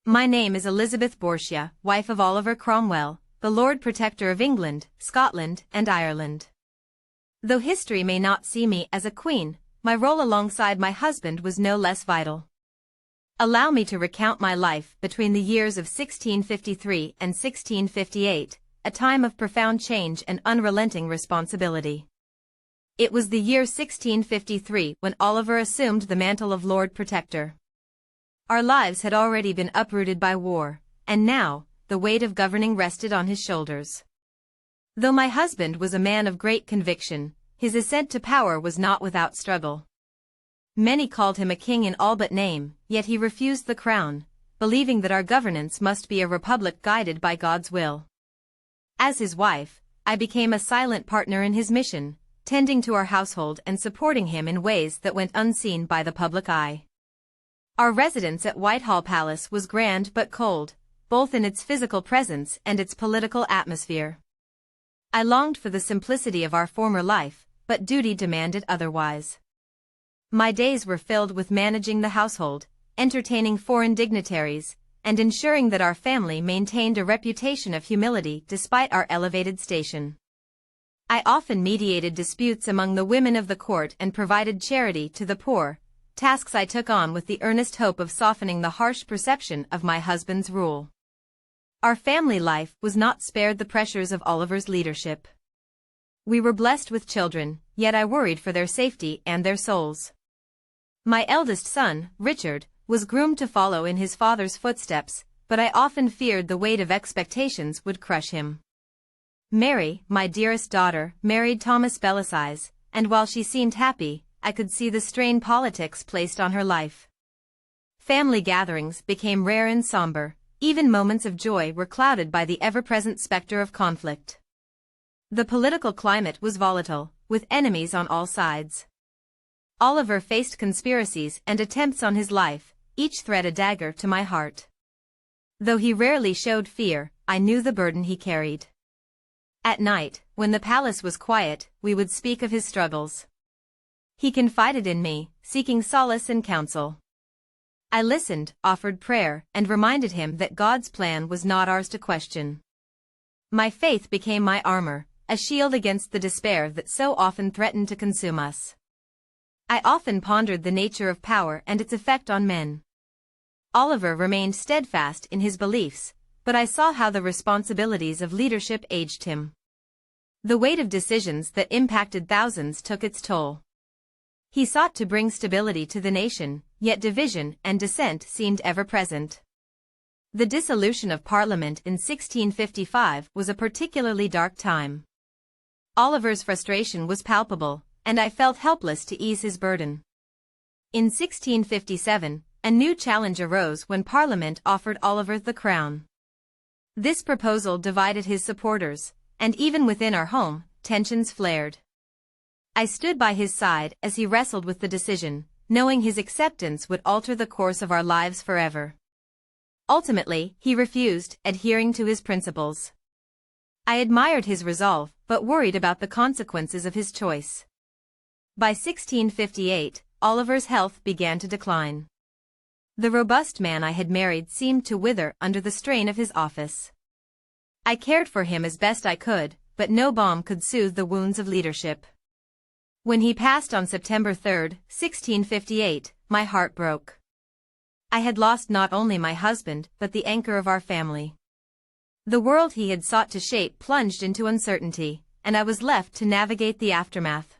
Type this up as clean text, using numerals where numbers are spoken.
My name is Elizabeth Bourchier, wife of Oliver Cromwell, the Lord Protector of England, Scotland, and Ireland. Though history may not see me as a queen, my role alongside my husband was no less vital. Allow me to recount my life between the years of 1653 and 1658, a time of profound change and unrelenting responsibility. It was the year 1653 when Oliver assumed the mantle of Lord Protector. Our lives had already been uprooted by war, and now, the weight of governing rested on his shoulders. Though my husband was a man of great conviction, his ascent to power was not without struggle. Many called him a king in all but name, yet he refused the crown, believing that our governance must be a republic guided by God's will. As his wife, I became a silent partner in his mission, tending to our household and supporting him in ways that went unseen by the public eye. Our residence at Whitehall Palace was grand but cold, both in its physical presence and its political atmosphere. I longed for the simplicity of our former life, but duty demanded otherwise. My days were filled with managing the household, entertaining foreign dignitaries, and ensuring that our family maintained a reputation of humility despite our elevated station. I often mediated disputes among the women of the court and provided charity to the poor, tasks I took on with the earnest hope of softening the harsh perception of my husband's rule. Our family life was not spared the pressures of Oliver's leadership. We were blessed with children, yet I worried for their safety and their souls. My eldest son, Richard, was groomed to follow in his father's footsteps, but I often feared the weight of expectations would crush him. Mary, my dearest daughter, married Thomas Bellasyse, and while she seemed happy, I could see the strain politics placed on her life. Family gatherings became rare and somber, even moments of joy were clouded by the ever-present specter of conflict. The political climate was volatile, with enemies on all sides. Oliver faced conspiracies and attempts on his life, each threat a dagger to my heart. Though he rarely showed fear, I knew the burden he carried. At night, when the palace was quiet, we would speak of his struggles. He confided in me, seeking solace and counsel. I listened, offered prayer, and reminded him that God's plan was not ours to question. My faith became my armor, a shield against the despair that so often threatened to consume us. I often pondered the nature of power and its effect on men. Oliver remained steadfast in his beliefs, but I saw how the responsibilities of leadership aged him. The weight of decisions that impacted thousands took its toll. He sought to bring stability to the nation, yet division and dissent seemed ever present. The dissolution of Parliament in 1655 was a particularly dark time. Oliver's frustration was palpable, and I felt helpless to ease his burden. In 1657, a new challenge arose when Parliament offered Oliver the crown. This proposal divided his supporters, and even within our home, tensions flared. I stood by his side as he wrestled with the decision, knowing his acceptance would alter the course of our lives forever. Ultimately, he refused, adhering to his principles. I admired his resolve, but worried about the consequences of his choice. By 1658, Oliver's health began to decline. The robust man I had married seemed to wither under the strain of his office. I cared for him as best I could, but no balm could soothe the wounds of leadership. When he passed on September 3, 1658, my heart broke. I had lost not only my husband but the anchor of our family. The world he had sought to shape plunged into uncertainty, and I was left to navigate the aftermath.